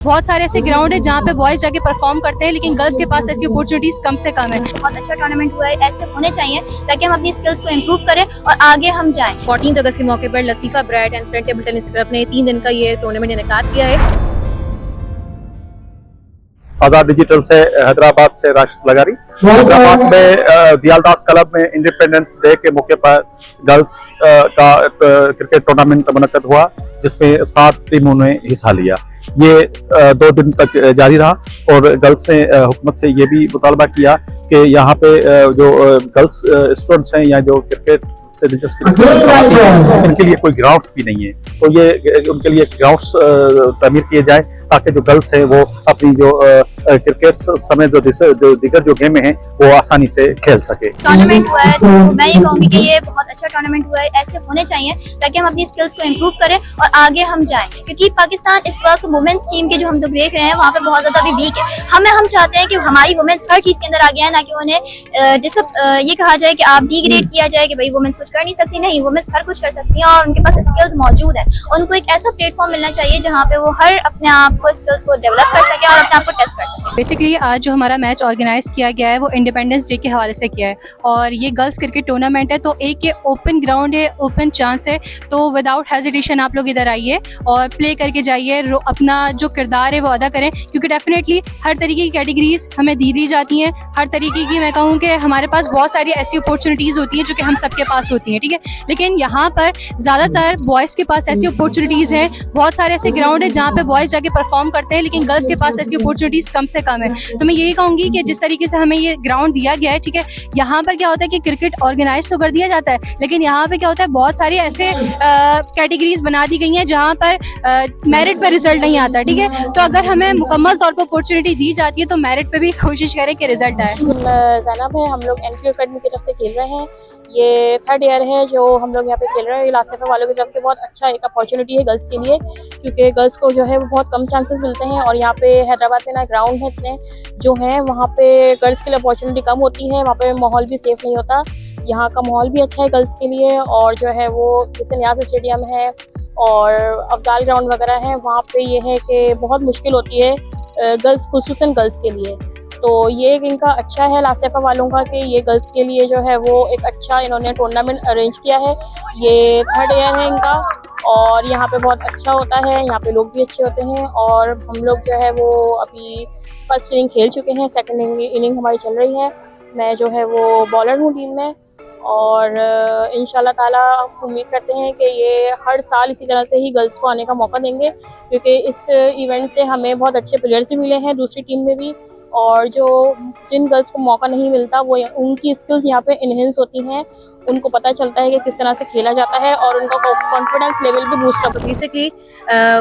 बहुत सारे ऐसे ग्राउंड है जहाँ पे बॉयज जाके परफॉर्म करते हैं, लेकिन गर्ल्स के पास ऐसी अपॉर्चुनिटीज कम से कम है। बहुत अच्छा टूर्नामेंट हुआ है, ऐसे होने चाहिए ताकि हम अपनी स्किल्स को इम्प्रूव करें और आगे हम जाएं। 14 अगस्त के मौके पर लसीफा ब्रैड and friend table tennis club ने 3 दिन का ये टूर्नामेंट इनेकाद किया है। आजाद डिजिटल से हैदराबाद से राशिद लगारी। हैदराबाद में दियालदास क्लब में इंडिपेंडेंस डे के मौके पर गर्ल्स का क्रिकेट टूर्नामेंट मुनक्कद हुआ, जिसमें 7 टीमों ने हिस्सा लिया। ये 2 दिन तक जारी रहा और गर्ल्स ने हुकूमत से ये भी मुतालबा किया कि यहाँ पे जो गर्ल्स स्टूडेंट्स हैं या जो क्रिकेट से दिलचस्पी इनके लिए कोई ग्राउंड्स भी नहीं है, तो ये उनके लिए ग्राउंड्स तामीर किए जाए ताकि जो गर्ल्स हैं वो अपनी जो क्रिकेट समेत जो दीगर जो गेम हैं वो आसानी से खेल सके। टूर्नामेंट हुआ है तो मैं ये कहूँगी कि ये बहुत अच्छा टूर्नामेंट हुआ है, ऐसे होने चाहिए ताकि हम अपनी स्किल्स को इम्प्रूव करें और आगे हम जाएं, क्योंकि पाकिस्तान इस वक्त वुमेन्स टीम के जो हम लोग देख रहे हैं वहाँ पे बहुत ज्यादा अभी वीक है। हम चाहते हैं कि हमारी वुमेन्स हर चीज के अंदर आगे आए, ना कि उन्हें ये कहा जाए कि आप डिग्रेड किया जाए कि भाई वुमेन्स कुछ कर नहीं सकती। नहीं, वुमेन्स हर कुछ कर सकती हैं और उनके पास स्किल्स मौजूद है। उनको एक ऐसा प्लेटफॉर्म मिलना चाहिए जहाँ पे वो हर अपने आप को स्किल्स को डेवलप कर सके और अपने आप को टेस्ट कर सके। बेसिकली आज जो हमारा मैच ऑर्गेनाइज किया गया है वो इंडिपेंडेंस डे के हवाले से किया है और ये गर्ल्स क्रिकेट टूर्नामेंट है, तो एक ये ओपन ग्राउंड है, ओपन चांस है, तो विदाउट हेजिटेशन आप लोग इधर आइए और प्ले करके जाइए, अपना जो किरदार है वो अदा करें, क्योंकि डेफिनेटली हर तरीके की कैटेगरीज हमें दी जाती हैं। हर तरीके की मैं कहूँ कि हमारे पास बहुत सारी ऐसी अपॉर्चुनिटीज़ होती हैं जो कि हम सबके पास होती हैं, ठीक है, लेकिन यहाँ पर ज़्यादातर बॉयज़ के पास ऐसी अपॉर्चुनिटीज़ हैं। बहुत सारे ऐसे ग्राउंड है जहाँ पे बॉयज़ जाके परफॉर्म करते हैं, लेकिन गर्ल्स के पास ऐसी अपॉर्चुनिटीज़ कम से कम है। तो मैं यही कहूँगी कि जिस तरीके से हमें ये ग्राउंड दिया गया है, ठीक है, यहाँ पर क्या होता है कि क्रिकेट ऑर्गेनाइज तो कर दिया जाता है, लेकिन यहाँ पे क्या होता है बहुत सारी ऐसे कैटेगरीज बना दी गई हैं जहाँ पर मेरिट पे रिजल्ट नहीं आता, ठीक है। तो अगर हमें मुकम्मल तौर पर अपॉर्चुनिटी दी जाती है तो मेरिट पे भी कोशिश करें कि रिजल्ट आए। ज़ैनब है, हम लोग एनक्यू अकेडमी की तरफ से खेल रहे हैं। ये 3rd ईयर है जो हम लोग यहाँ पे खेल रहे हैं। लासिफा वालों की तरफ से बहुत अच्छा एक अपॉर्चुनिटी है गर्ल्स के लिए, क्योंकि गर्ल्स को जो है वो बहुत कम चांसेस मिलते हैं और यहाँ पे हैदराबाद में ना ग्राउंड है इतने जो हैं, वहाँ पे गर्ल्स के लिए अपॉर्चुनिटी कम होती है। वहाँ पे माहौल भी सेफ नहीं होता। यहाँ का माहौल भी अच्छा है गर्ल्स के लिए और जो है वो जैसे न्याज स्टेडियम है और अफजाल ग्राउंड वगैरह है, वहाँ पे ये है कि बहुत मुश्किल होती है गर्ल्स, खुसूसन गर्ल्स के लिए। तो ये इनका अच्छा है लासिफा वालों का कि ये गर्ल्स के लिए जो है वो एक अच्छा इन्होंने टूर्नामेंट अरेंज किया है। ये 3rd ईयर है इनका और यहाँ पे बहुत अच्छा होता है, यहाँ पे लोग भी अच्छे होते हैं और हम लोग जो है वो अभी फर्स्ट इनिंग खेल चुके हैं, सेकंड इनिंग हमारी चल रही है। मैं जो है वो बॉलर हूँ टीम में और इंशाल्लाह ताला उम्मीद करते हैं कि ये हर साल इसी तरह से ही गर्ल्स को आने का मौका देंगे, क्योंकि इस इवेंट से हमें बहुत अच्छे प्लेयर्स भी मिले हैं दूसरी टीम में भी, और जो जिन गर्ल्स को मौका नहीं मिलता वो उनकी स्किल्स यहाँ पे इनहेंस होती हैं, उनको पता चलता है कि किस तरह से खेला जाता है और उनका कॉन्फिडेंस लेवल भी बूस्ट अप। बेसिकली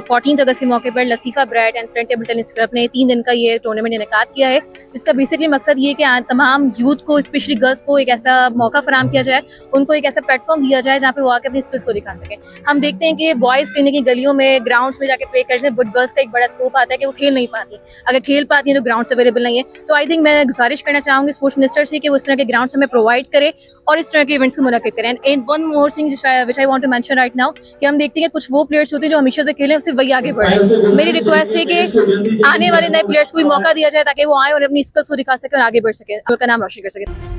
14 अगस्त के मौके पर लसीफा ब्रैड and friend table tennis club ने 3 दिन का ये टूर्नामेंट इनेकाद किया है, जिसका बेसिकली मकसद ये कि तमाम यूथ को, स्पेशली गर्ल्स को एक ऐसा मौका फराहम किया जाए, उनको एक ऐसा प्लेटफॉर्म दिया जाए जहाँ पे वो आके अपनी स्किल्स को दिखा सकें। हम देखते हैं कि बॉयज़ कहीं ना कहीं गलियों में, ग्राउंड्स में जाके प्ले करते हैं, बट गर्ल्स का एक बड़ा स्कोप आता है कि वो खेल नहीं पाती। अगर खेल पाती हैं तो ग्राउंड्स अवेलेबल नहीं है। तो आई थिंक मैं गुजारिश करना चाहूँगी स्पोर्ट्स मिनिस्टर से कि वो इस तरह के ग्राउंड्स हमें प्रोवाइड करे और इस तरह के इवेंट्स को मुनक्किद करें। And one more thing which I want to mention right now, कि हम देखते हैं कि कुछ वो प्लेयर्स होते हैं जो हमेशा से खेले, उससे वही आगे बढ़ रहे हैं। मेरी रिक्वेस्ट है कि आने वाले नए प्लेयर्स को भी मौका दिया जाए ताकि वो आए और अपनी स्किल्स को दिखा सके और आगे बढ़ सके, उनका नाम रोशन कर सके।